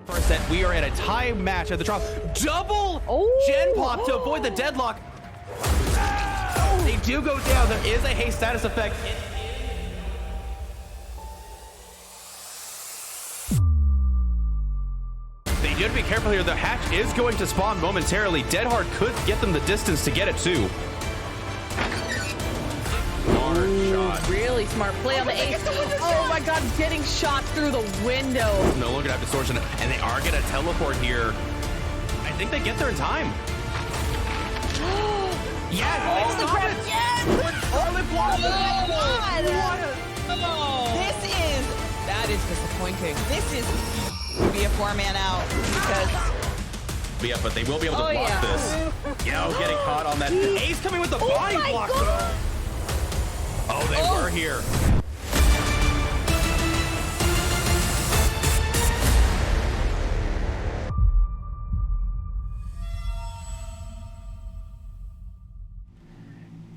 first set. We are at a tie match at the drop. Double gen pop to avoid the deadlock. They do go down. There is a haste status effect. They do have to be careful here. The hatch is going to spawn momentarily. Dead Hard could get them the distance to get it too. Really smart play on the ace. Oh my god, getting shot through the window. No longer have distortion, and they are gonna teleport here. I think they get there in time. Yes! Oh, the grab! Yes! That is disappointing. This is be a 4-man out because. But they will be able to block this. Yo, getting caught on that. Ace coming with the body block. Oh, they were here.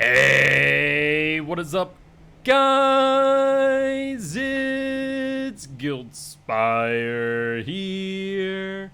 Hey, what is up, guys? It's Giltspire here,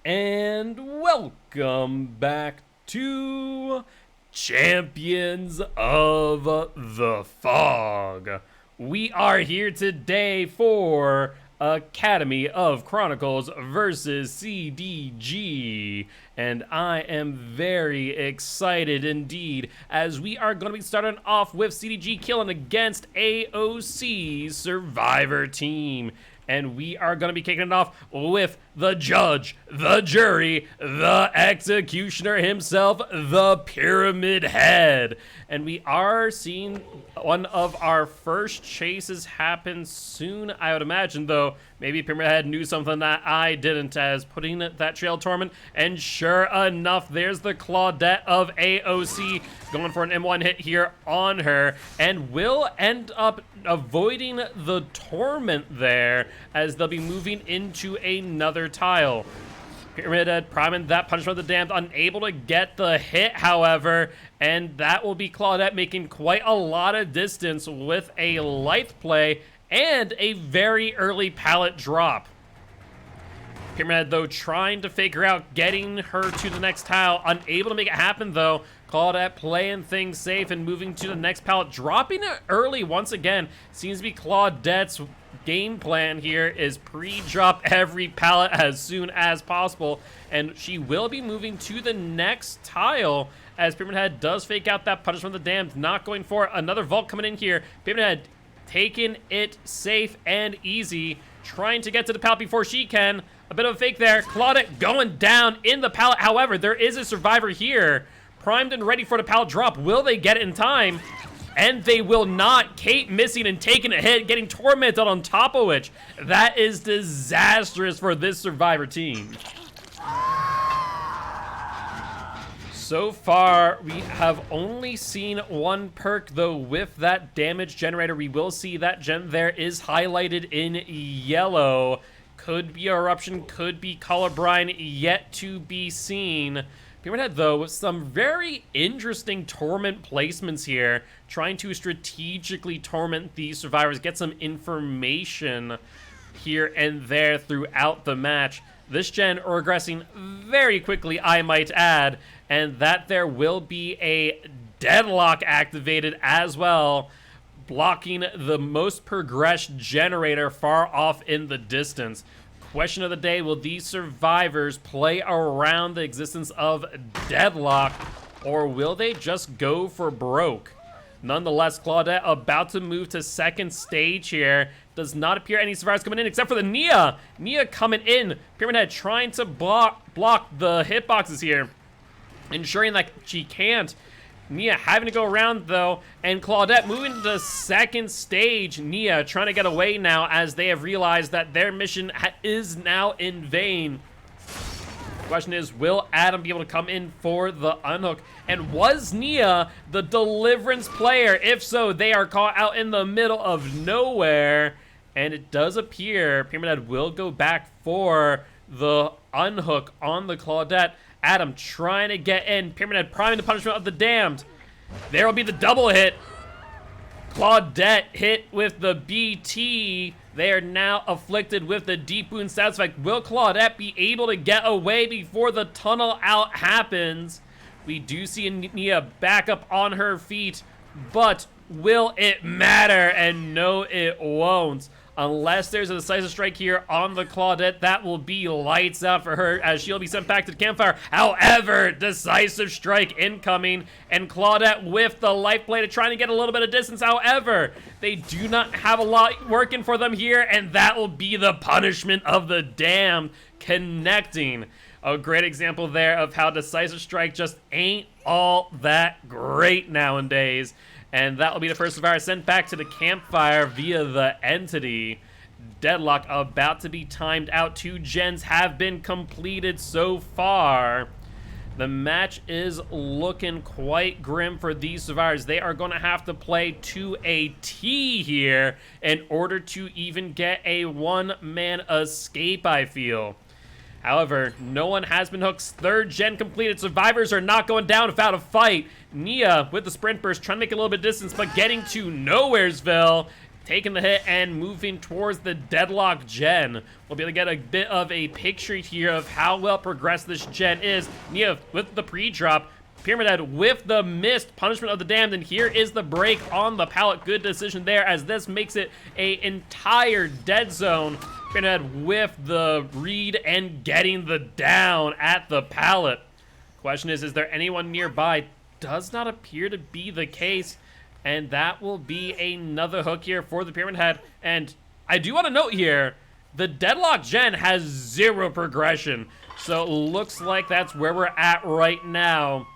and welcome back to Champions of the Fog. We are here today for Academy of Chronicles versus CDG, and I am very excited indeed as we are going to be starting off with CDG killing against AOC's Survivor team. And we are going to be kicking it off with the judge, the jury, the executioner himself, the Pyramid Head. And we are seeing one of our first chases happen soon, I would imagine, though. Maybe Pyramid Head knew something that I didn't, as putting that Trail Torment. And sure enough, there's the Claudette of AOC going for an M1 hit here on her, and will end up avoiding the Torment there, as they'll be moving into another tile. Pyramid Head priming that Punishment of the Damned, unable to get the hit, however, and that will be Claudette making quite a lot of distance with a life play and a very early pallet drop. Pyramid Head, though, trying to figure out getting her to the next tile, unable to make it happen, though. Claudette playing things safe and moving to the next pallet, dropping it early once again. Seems to be Claudette's game plan here is pre-drop every pallet as soon as possible, and she will be moving to the next tile as Pyramid Head does fake out that Punishment of the Damned, not going for another vault coming in here. Pyramid Head taking it safe and easy, trying to get to the pallet before she can. A bit of a fake there. Claudette going down in the pallet. However, there is a survivor here, primed and ready for the pallet drop. Will they get it in time? And they will not. Kate missing and taking a hit, getting tormented on top of which. That is disastrous for this survivor team. So far, we have only seen one perk, though, with that damage generator. We will see that gem there is highlighted in yellow. Could be Eruption, could be Colorbrine, yet to be seen. Pyramid Head, though, with some very interesting torment placements here, trying to strategically torment these survivors, get some information here and there throughout the match. This gen regressing very quickly, I might add, and that there will be a deadlock activated as well, blocking the most progressed generator far off in the distance. Question of the day, will these survivors play around the existence of deadlock, or will they just go for broke? Nonetheless, Claudette about to move to second stage here. Does not appear any survivors coming in except for the Nia. Nia coming in. Pyramid Head trying to block the hitboxes here, ensuring that she can't. Nia having to go around, though, and Claudette moving to the second stage. Nia trying to get away now as they have realized that their mission is now in vain. Question is, will Adam be able to come in for the unhook? And was Nia the deliverance player? If so, they are caught out in the middle of nowhere. And it does appear Pyramid Head will go back for the unhook on the Claudette. Adam trying to get in. Pyramid Head priming the Punishment of the Damned. There will be the double hit. Claudette hit with the BT. They are now afflicted with the deep wound status effect. Will Claudette be able to get away before the tunnel out happens? We do see Nia back up on her feet, but will it matter? And no, it won't. Unless there's a decisive strike here on the Claudette, that will be lights out for her as she'll be sent back to the campfire. However, decisive strike incoming, and Claudette with the life blade trying to get a little bit of distance. However, they do not have a lot working for them here, and that will be the punishment of the damned connecting. A great example there of how decisive strike just ain't all that great nowadays. And that will be the first survivor sent back to the campfire via the entity. Deadlock about to be timed out. 2 gens have been completed so far. The match is looking quite grim for these survivors. They are going to have to play to a T here in order to even get a 1-man escape, I feel. However, no one has been hooked. 3rd gen completed. Survivors are not going down without a fight. Nia with the sprint burst, trying to make a little bit of distance, but getting to Nowheresville, taking the hit and moving towards the deadlock gen. We'll be able to get a bit of a picture here of how well progressed this gen is. Nia with the pre-drop. Pyramid Head with the missed punishment of the damned, and here is the break on the pallet. Good decision there, as this makes it a entire dead zone. Pyramid Head with the read and getting the down at the pallet. Question is there anyone nearby? Does not appear to be the case, and that will be another hook here for the Pyramid Head. And I do want to note here, the deadlock gen has 0 progression, so it looks like that's where we're at right now.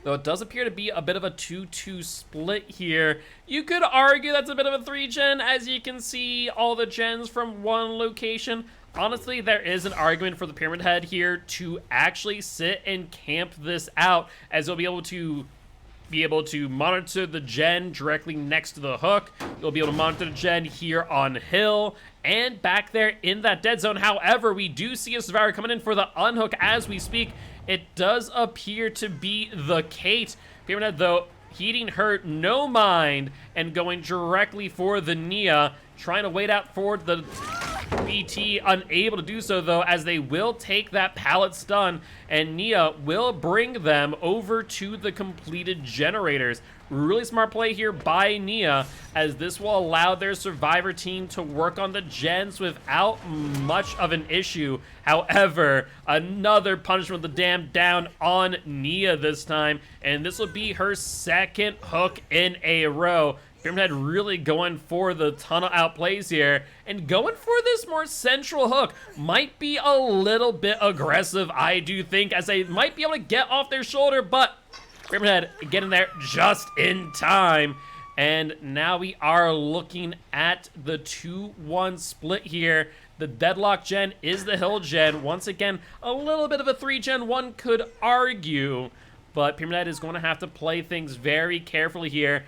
Though it does appear to be a bit of a 2-2 split here. You could argue that's a bit of a 3-gen, as you can see all the gens from one location. Honestly, there is an argument for the Pyramid Head here to actually sit and camp this out, as they'll be able to monitor the gen directly next to the hook. You'll be able to monitor the gen here on hill and back there in that dead zone. However, we do see a survivor coming in for the unhook as we speak. It does appear to be the Kate. Pyramid Head, though, heeding her no mind and going directly for the Nia, trying to wait out for the BT, unable to do so, though, as they will take that pallet stun, and Nia will bring them over to the completed generators. Really smart play here by Nia, as this will allow their survivor team to work on the gens without much of an issue. However, another punishment of the damn down on Nia this time, and this will be her 2nd hook in a row. Pyramid Head really going for the tunnel out plays here, and going for this more central hook might be a little bit aggressive, I do think, as they might be able to get off their shoulder, but Pyramid Head getting there just in time. And now we are looking at the 2-1 split here. The deadlock gen is the hill gen. Once again, a little bit of a 3-gen, one could argue, but Pyramid Head is going to have to play things very carefully here,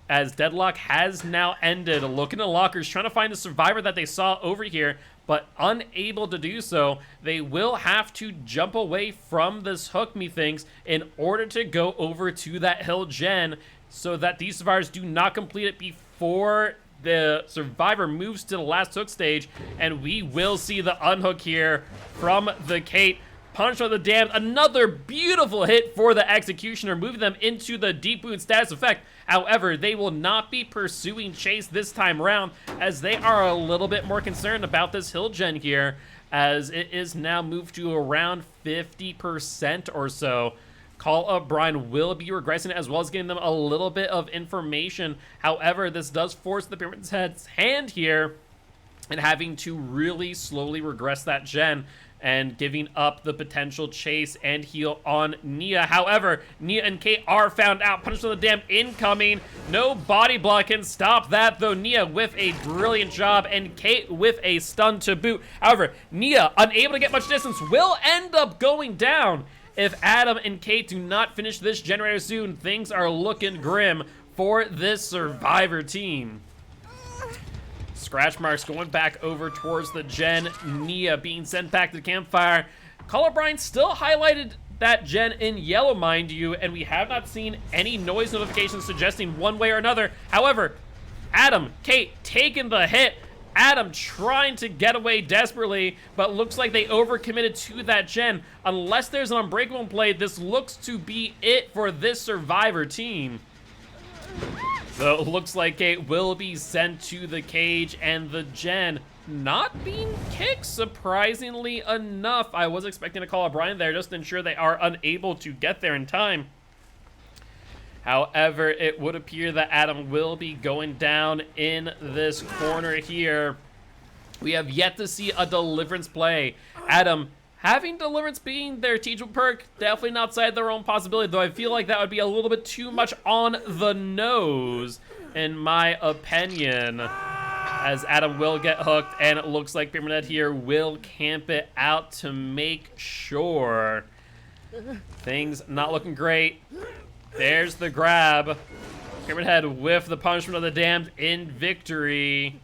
as deadlock has now ended. Look in the lockers, trying to find the survivor that they saw over here, but unable to do so. They will have to jump away from this hook me things in order to go over to that hill gen, so that these survivors do not complete it before the survivor moves to the last hook stage. And we will see the unhook here from the Kate. Punch on the damned, another beautiful hit for the executioner, moving them into the deep wound status effect. However, they will not be pursuing chase this time around, as they are a little bit more concerned about this hill gen here, as it is now moved to around 50% or so. Call Up Brian will be regressing, as well as getting them a little bit of information. However, this does force the Pyramid Head's hand here, and having to really slowly regress that gen, and giving up the potential chase and heal on Nia. However, Nia and Kate are found out. Punishment of the Damned incoming. No body block can stop that, though. Nia with a brilliant job, and Kate with a stun to boot. However, Nia, unable to get much distance, will end up going down. If Adam and Kate do not finish this generator soon, things are looking grim for this survivor team. Scratch marks going back over towards the gen. Nia being sent back to the campfire. Call Brian still highlighted that gen in yellow, mind you, and we have not seen any noise notifications suggesting one way or another. However, Adam, Kate taking the hit, Adam trying to get away desperately, but looks like they overcommitted to that gen. Unless there's an unbreakable play, this looks to be it for this Survivor team. So it looks like it will be sent to the cage, and the gen not being kicked, surprisingly enough. I was expecting to call a Brian there just to ensure they are unable to get there in time. However, it would appear that Adam will be going down in this corner here. We have yet to see a Deliverance play. Adam, having Deliverance being their teachable perk, definitely not outside their own possibility, though I feel like that would be a little bit too much on the nose, in my opinion. As Adam will get hooked, and it looks like Pyramid Head here will camp it out to make sure. Things not looking great. There's the grab. Pyramid Head with the punishment of the damned in victory.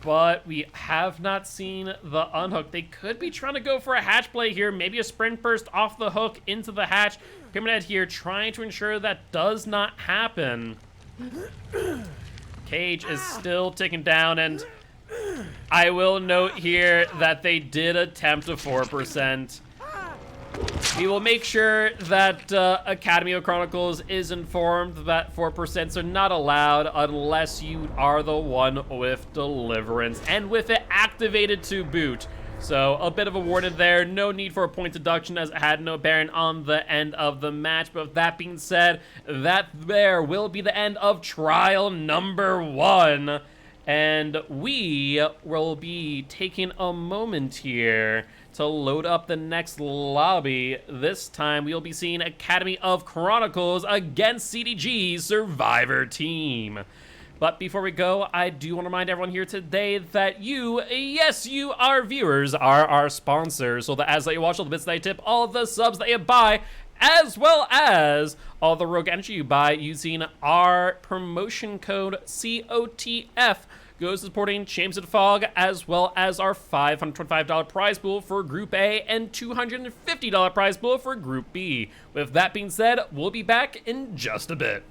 But we have not seen the unhook. They could be trying to go for a hatch play here. Maybe a sprint burst off the hook into the hatch. Pyramid Head here trying to ensure that does not happen. Cage is still ticking down, and I will note here that they did attempt a 4%. We will make sure that Academy of Chronicles is informed that 4% are not allowed unless you are the one with Deliverance, and with it activated to boot. So a bit of a warning there. No need for a point deduction as it had no bearing on the end of the match. But with that being said, that there will be the end of trial number 1. And we will be taking a moment here to load up the next lobby. This time we'll be seeing Academy of Chronicles against CDG Survivor Team. But before we go, I do want to remind everyone here today that you, yes, you, our viewers, are our sponsors. So that as that you watch, all the bits that I tip, all the subs that you buy, as well as all the Rogue Energy you buy using our promotion code COTF, goes to supporting Champions of the Fog, as well as our $525 prize pool for Group A and $250 prize pool for Group B. With that being said, we'll be back in just a bit.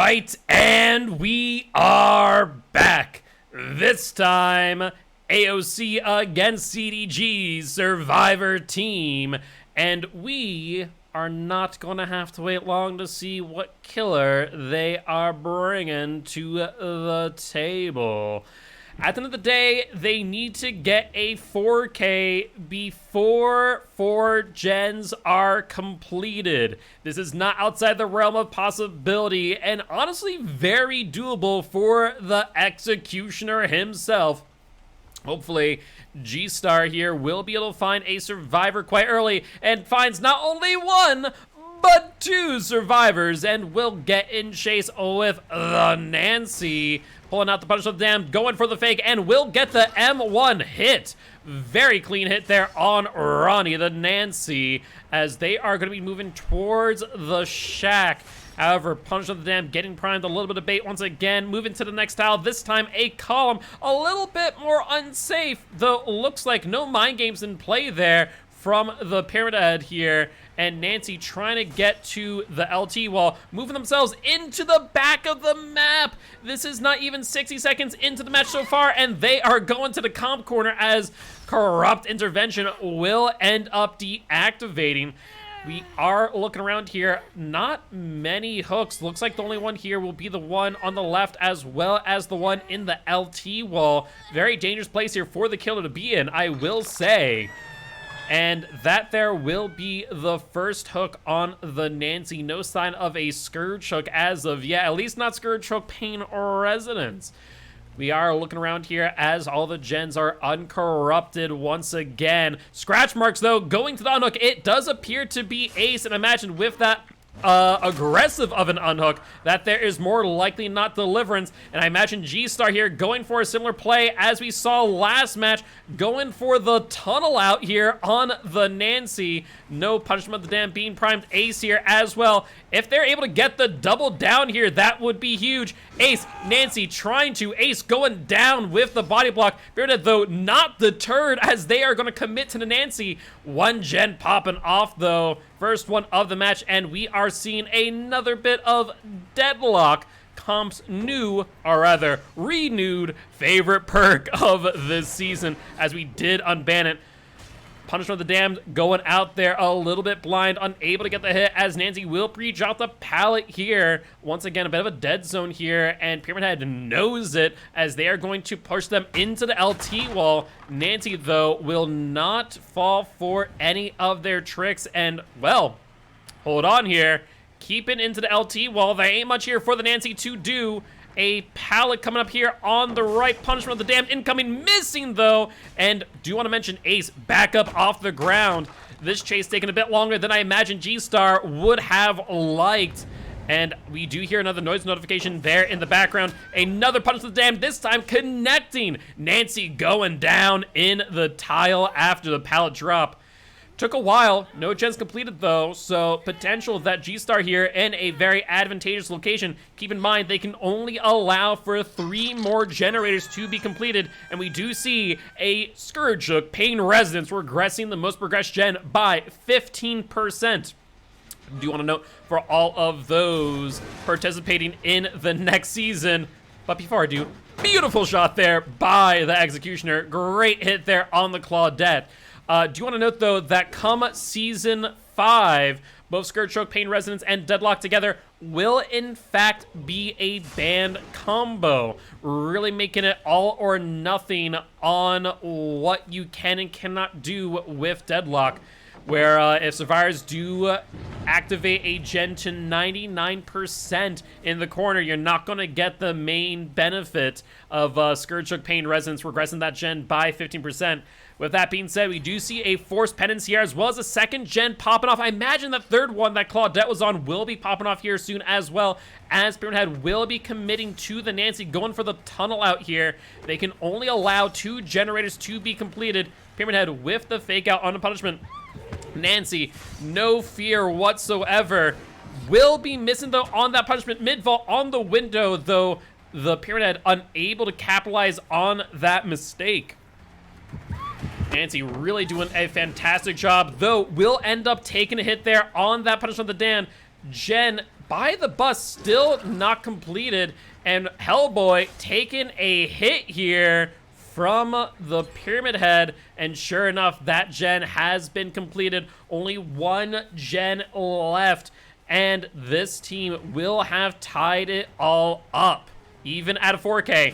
right, and we are back. This time, AOC against CDG's Survivor team, and we are not going to have to wait long to see what killer they are bringing to the table. At the end of the day, they need to get a 4K before 4 gens are completed. This is not outside the realm of possibility and honestly very doable for the Executioner himself. Hopefully, G-Star here will be able to find a survivor quite early and finds not only one, but 2 survivors and will get in chase with the Nancy. Pulling out the Punish of the Damned, going for the fake, and will get the M1 hit. Very clean hit there on Ronnie, the Nancy, as they are going to be moving towards the shack. However, Punish of the Damned getting primed, a little bit of bait once again. Moving to the next tile, this time a column. A little bit more unsafe, though looks like no mind games in play there from the Pyramid Head here. And Nancy trying to get to the LT wall, moving themselves into the back of the map. This is not even 60 seconds into the match so far, and they are going to the comp corner as Corrupt Intervention will end up deactivating. We are looking around here, not many hooks. Looks like the only one here will be the one on the left as well as the one in the LT wall. Very dangerous place here for the killer to be in, I will say. And that there will be the first hook on the Nancy. No sign of a Scourge hook as of yet, at least not Scourge hook Pain Resonance. We are looking around here as all the gens are uncorrupted once again. Scratch marks, though, going to the unhook. It does appear to be Ace, and imagine with that aggressive of an unhook that there is more likely not deliverance. And I imagine G-Star here going for a similar play as we saw last match, going for the tunnel out here on the Nancy. No Punishment of the Damned being primed. Ace here as well. If they're able to get the double down here, that would be huge. Ace, Nancy trying to, Ace going down with the body block. Bearded, though, not deterred as they are going to commit to the Nancy. One gen popping off, though. First one of the match, and we are seeing another bit of deadlock. Comp's new, or rather renewed, favorite perk of this season, as we did unban it. Punishment of the Damned going out there a little bit blind, unable to get the hit as Nancy will breach out the pallet here. Once again, a bit of a dead zone here, and Pyramid Head knows it as they are going to push them into the LT wall. Nancy, though, will not fall for any of their tricks, and, well, hold on here. Keeping into the LT wall. There ain't much here for the Nancy to do. A pallet coming up here on the right. Punishment of the Damned incoming, missing though. And do want to mention Ace back up off the ground. This chase taking a bit longer than I imagine G-Star would have liked. And we do hear another noise notification there in the background. Another Punishment of the Damned, this time connecting. Nancy going down in the tile after the pallet drop. Took a while, no gens completed though, so potential that G-Star here in a very advantageous location. Keep in mind, they can only allow for 3 more generators to be completed, and we do see a Scourge Hook Pain Resonance regressing the most progressed gen by 15%. I do want to note for all of those participating in the next season, but before I do, beautiful shot there by the Executioner. Great hit there on the Claudette. Do you want to note, though, that come Season 5, both Scourge Choke, Pain Resonance, and Deadlock together will, in fact, be a banned combo. Really making it all or nothing on what you can and cannot do with Deadlock. Where if survivors do activate a gen to 99% in the corner, you're not going to get the main benefit of Scourge Hook Pain Resonance regressing that gen by 15%. With that being said, we do see a Forced Penance here, as well as a second gen popping off. I imagine the third one that Claudette was on will be popping off here soon as well, as Pyramid Head will be committing to the Nancy, going for the tunnel out here. They can only allow 2 generators to be completed. Pyramid Head with the fake out on the punishment. Nancy, no fear whatsoever. Will be missing, though, on that punishment. Mid-vault on the window, though, the Pyramid Head unable to capitalize on that mistake. Nancy really doing a fantastic job, though will end up taking a hit there on that Punishment of the Damned. Jen By the Bus still not completed, and Hellboy taking a hit here from the Pyramid Head, and sure enough, that gen has been completed. Only one gen left, and this team will have tied it all up, even at a 4K.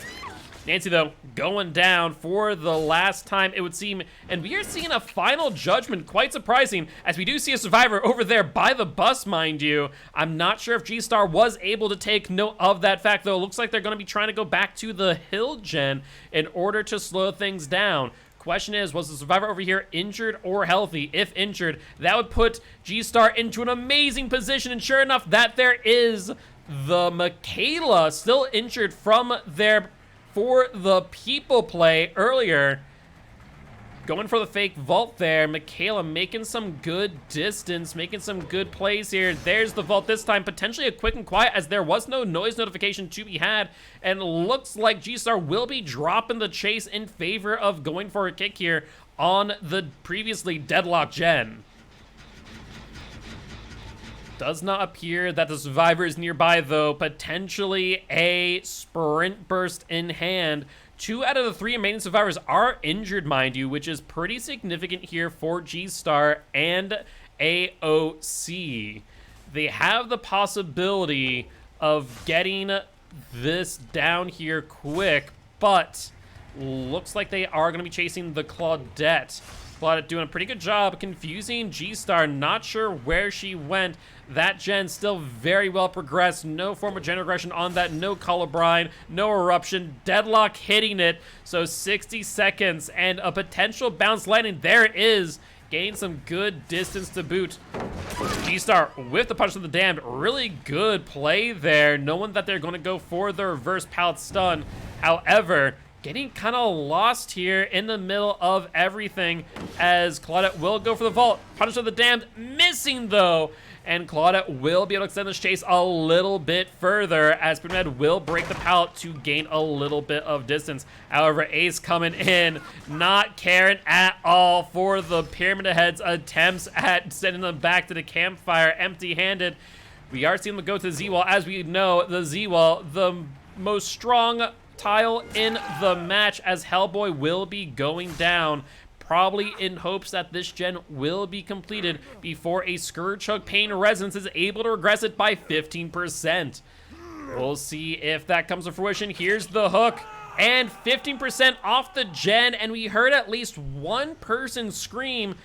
Nancy, though, going down for the last time, it would seem, and we are seeing a final judgment, quite surprising, as we do see a survivor over there by the bus, mind you. I'm not sure if G-Star was able to take note of that fact, though. It looks like they're going to be trying to go back to the hill gen in order to slow things down. Question is, was the survivor over here injured or healthy? If injured, that would put G-Star into an amazing position, and sure enough, that there is the Michaela still injured from their for the people play earlier. Going for the fake vault there. Michaela making some good distance, making some good plays here. There's the vault this time. Potentially a quick and quiet, as there was no noise notification to be had. And looks like G-Star will be dropping the chase in favor of going for a kick here on the previously deadlocked gen. Does not appear that the survivor is nearby, though. Potentially a sprint burst in hand. 2 out of the 3 remaining survivors are injured, mind you, which is pretty significant here for G-Star and AOC. They have the possibility of getting this down here quick, but looks like they are going to be chasing the Claudette. Claudette doing a pretty good job confusing G-Star. Not sure where she went. That gen still very well progressed. No form of gen regression on that. No Colorbrine, no eruption. Deadlock hitting it. So 60 seconds and a potential bounce landing. There it is. Gain some good distance to boot. G-Star with the Punch of the Damned. Really good play there. Knowing that they're going to go for the reverse pallet stun. However, getting kind of lost here in the middle of everything, as Claudette will go for the vault. Punish of the Damned missing, though. And Claudette will be able to extend this chase a little bit further, as Pyramid will break the pallet to gain a little bit of distance. However, Ace coming in, not caring at all for the Pyramid Head's attempts at sending them back to the campfire empty-handed. We are seeing them go to the Z-Wall. As we know, the Z-Wall, the most strong tile in the match, as Hellboy will be going down, probably in hopes that this gen will be completed before a Scourge Hook Pain Resonance is able to regress it by 15%. We'll see if that comes to fruition. Here's the hook, and 15% off the gen, and we heard at least one person scream.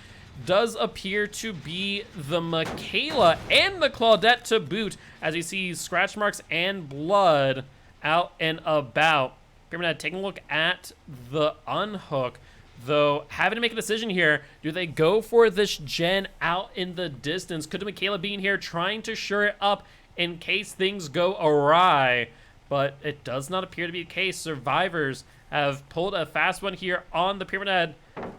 Does appear to be the Michaela and the Claudette to boot, as you see scratch marks and blood out and about. Pyramid Head taking a look at the unhook, though having to make a decision here. Do they go for this gen out in the distance? Could Michaela be in here trying to shore it up in case things go awry? But it does not appear to be the case. Survivors have pulled a fast one here on the Pyramid Head.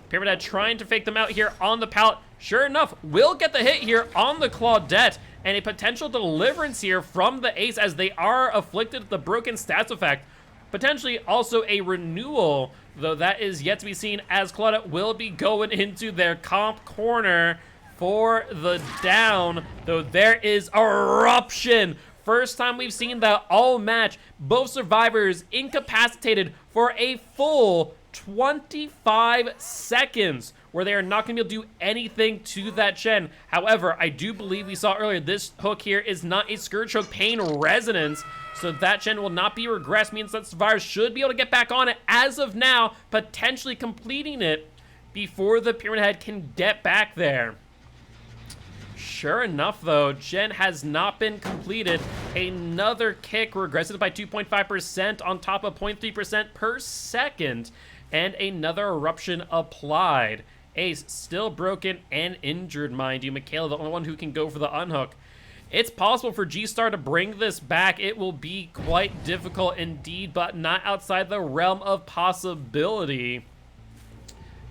Pyramid Head trying to fake them out here on the pallet. Sure enough, will get the hit here on the Claudette, and a potential deliverance here from the Ace, as they are afflicted with the broken stats effect. Potentially also a renewal, though that is yet to be seen, as Claudette will be going into their comp corner for the down, though there is eruption. First time we've seen that all match. Both survivors incapacitated for a full 25 seconds, where they are not going to be able to do anything to that gen. However, I do believe we saw earlier, this hook here is not a Scourge Hook Pain Resonance, so that gen will not be regressed, means that survivors should be able to get back on it as of now, potentially completing it before the Pyramid Head can get back there. Sure enough, though, gen has not been completed. Another kick regressed by 2.5% on top of 0.3% per second, and another eruption applied. Ace still broken and injured, mind you. Michaela, the only one who can go for the unhook. It's possible for G-Star to bring this back. It will be quite difficult indeed, but not outside the realm of possibility,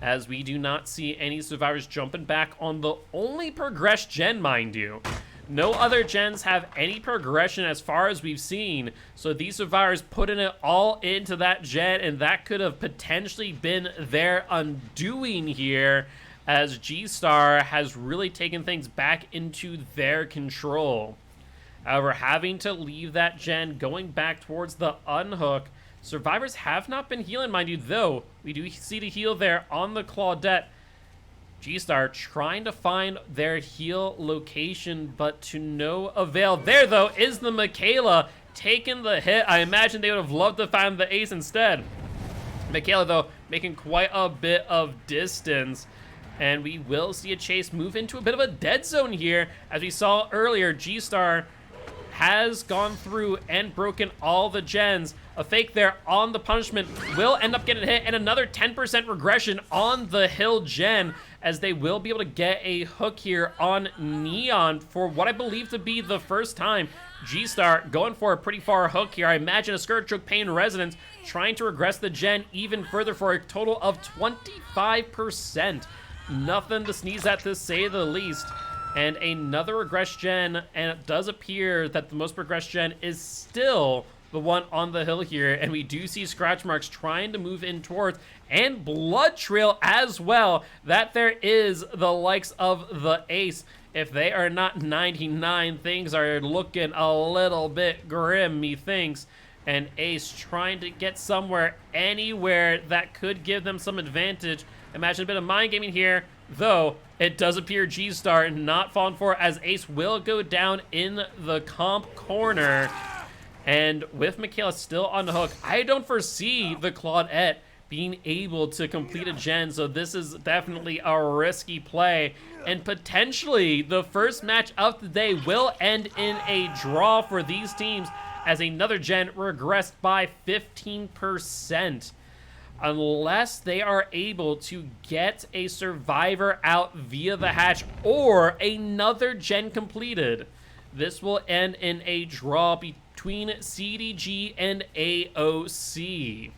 as we do not see any survivors jumping back on the only progressed gen, mind you. No other gens have any progression as far as we've seen, so these survivors putting it all into that gen, and that could have potentially been their undoing here, as G-Star has really taken things back into their control. However, having to leave that gen, going back towards the unhook. Survivors have not been healing, mind you, though. We do see the heal there on the Claudette. G-Star trying to find their heal location, but to no avail. There, though, is the Michaela taking the hit. I imagine they would have loved to find the ace instead. Michaela, though, making quite a bit of distance. And we will see a chase move into a bit of a dead zone here. As we saw earlier, G-Star has gone through and broken all the gens. A fake there on the punishment will end up getting hit, and another 10% regression on the hill gen, as they will be able to get a hook here on Neon for what I believe to be the first time. G-Star going for a pretty far hook here. I imagine a Skirt Choke Pain Resonance trying to regress the gen even further for a total of 25%. Nothing to sneeze at, to say the least. And another regress gen, and it does appear that the most progressed gen is still the one on the hill here, and we do see scratch marks trying to move in towards, and blood trail as well, that there is the likes of the ace. If they are not 99, things are looking a little bit grim, methinks. And ace trying to get somewhere, anywhere that could give them some advantage. Imagine a bit of mind gaming here, though it does appear G-Star not falling for it, as ace will go down in the comp corner. And with Michaela still on the hook, I don't foresee the Claudette being able to complete a gen, so this is definitely a risky play. And potentially the first match of the day will end in a draw for these teams, as another gen regressed by 15%. Unless they are able to get a survivor out via the hatch or another gen completed, this will end in a draw between CDG and AOC.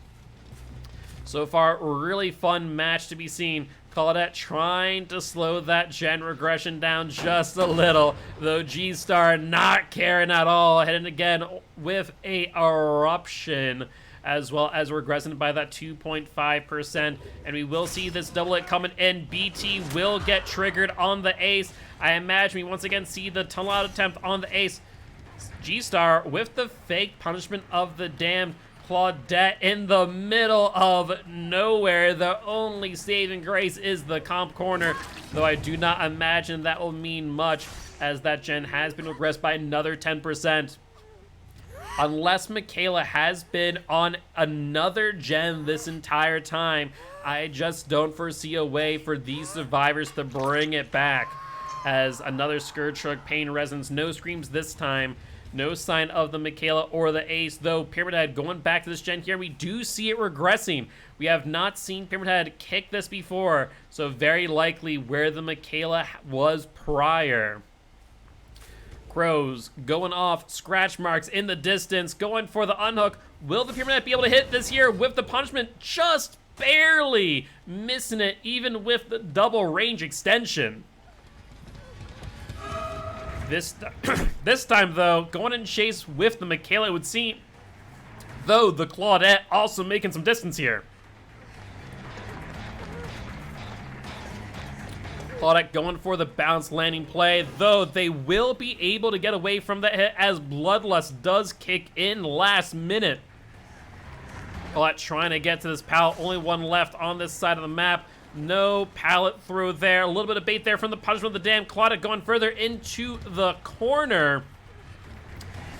So far, really fun match to be seen. Claudette trying to slow that gen regression down just a little, though G-Star not caring at all, heading again with a eruption, as well as regressing by that 2.5%. And we will see this double hit coming in. BT will get triggered on the ace. I imagine we once again see the tunnel out attempt on the ace. G-Star with the fake punishment of the damned. Claudette in the middle of nowhere. The only saving grace is the comp corner, though I do not imagine that will mean much, as that gen has been regressed by another 10%. Unless Michaela has been on another gen this entire time, I just don't foresee a way for these survivors to bring it back. As another Scourge Shrug Pain Resonance, no screams this time. No sign of the Michaela or the ace, though Pyramid Head going back to this gen here. We do see it regressing. We have not seen Pyramid Head kick this before, so very likely where the Michaela was prior. Crows going off, scratch marks in the distance, going for the unhook. Will the Pyramid Head be able to hit this here with the punishment? Just barely missing it, even with the double range extension. This time, though, going in chase with the Michaela, it would seem, though the Claudette also making some distance here. Claudette going for the bounce landing play, though they will be able to get away from that hit, as Bloodlust does kick in last minute. Claudette trying to get to this pallet, only one left on this side of the map. No pallet through there. A little bit of bait there from the punishment of the damn Claudette going further into the corner.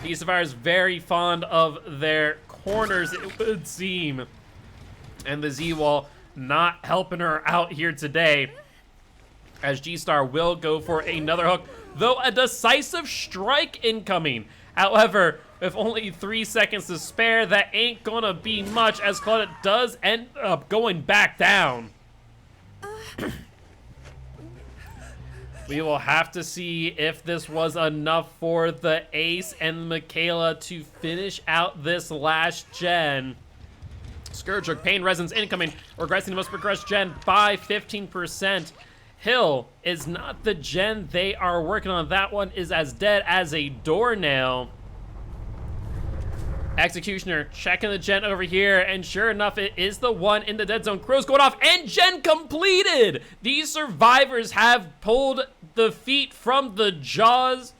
These survivors very fond of their corners, it would seem. And the Z-Wall not helping her out here today, as G-Star will go for another hook, though a decisive strike incoming. However, with only 3 seconds to spare, that ain't gonna be much, as Claudette does end up going back down. We will have to see if this was enough for the ace and Michaela to finish out this last gen. Scourge Shrug Pain Resonance incoming, regressing the most progressed gen by 15%. Hill is not the gen they are working on. That one is as dead as a doornail. Executioner checking the gen over here, and sure enough, it is the one in the dead zone. Crow's going off, and gen completed! These survivors have pulled victory from the jaws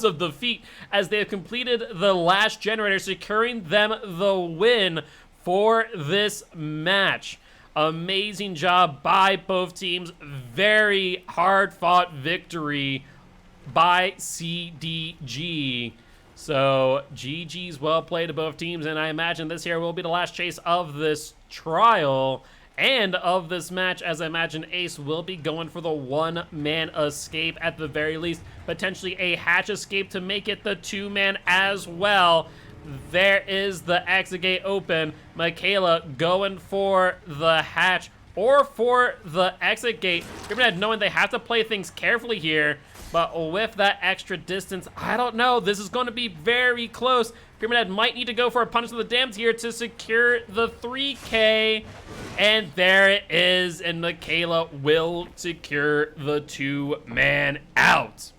of defeat as they have completed the last generator, securing them the win for this match. Amazing job by both teams. Very hard-fought victory by CDG. So GG's well played to both teams, and I imagine this here will be the last chase of this trial and of this match, as I imagine Ace will be going for the one-man escape at the very least, potentially a hatch escape to make it the two-man as well. There is the exit gate open. Michaela going for the hatch or for the exit gate. Pyramid knowing they have to play things carefully here, but with that extra distance, I don't know. This is going to be very close. Pyramid might need to go for a punish of the damned here to secure the 3K. And there it is, and Michaela will secure the two-man out.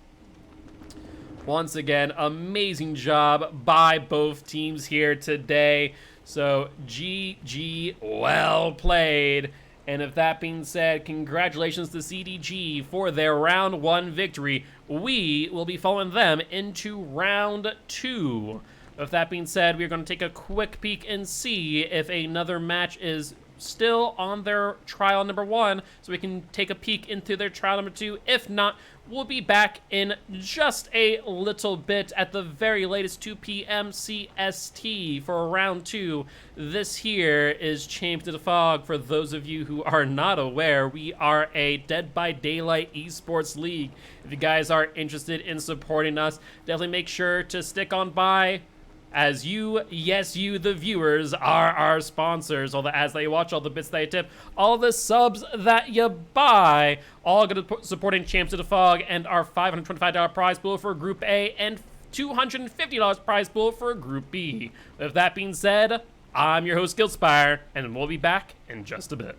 Once again, amazing job by both teams here today. So GG, well played. And if that being said, congratulations to CDG for their round 1 victory. We will be following them into round 2. With that being said, we're going to take a quick peek and see if another match is still on their trial number 1, so we can take a peek into their trial number 2. If not, we'll be back in just a little bit, at the very latest 2 p.m. CST for round 2. This here is Champions of the Fog. For those of you who are not aware, we are a Dead by Daylight esports league. If you guys are interested in supporting us, definitely make sure to stick on by, as you, yes you, the viewers, are our sponsors. As they watch, all the bits they tip, all the subs that you buy, all good at supporting Champs of the Fog and our $525 prize pool for Group A and $250 prize pool for Group B. With that being said, I'm your host, Giltspire, and we'll be back in just a bit.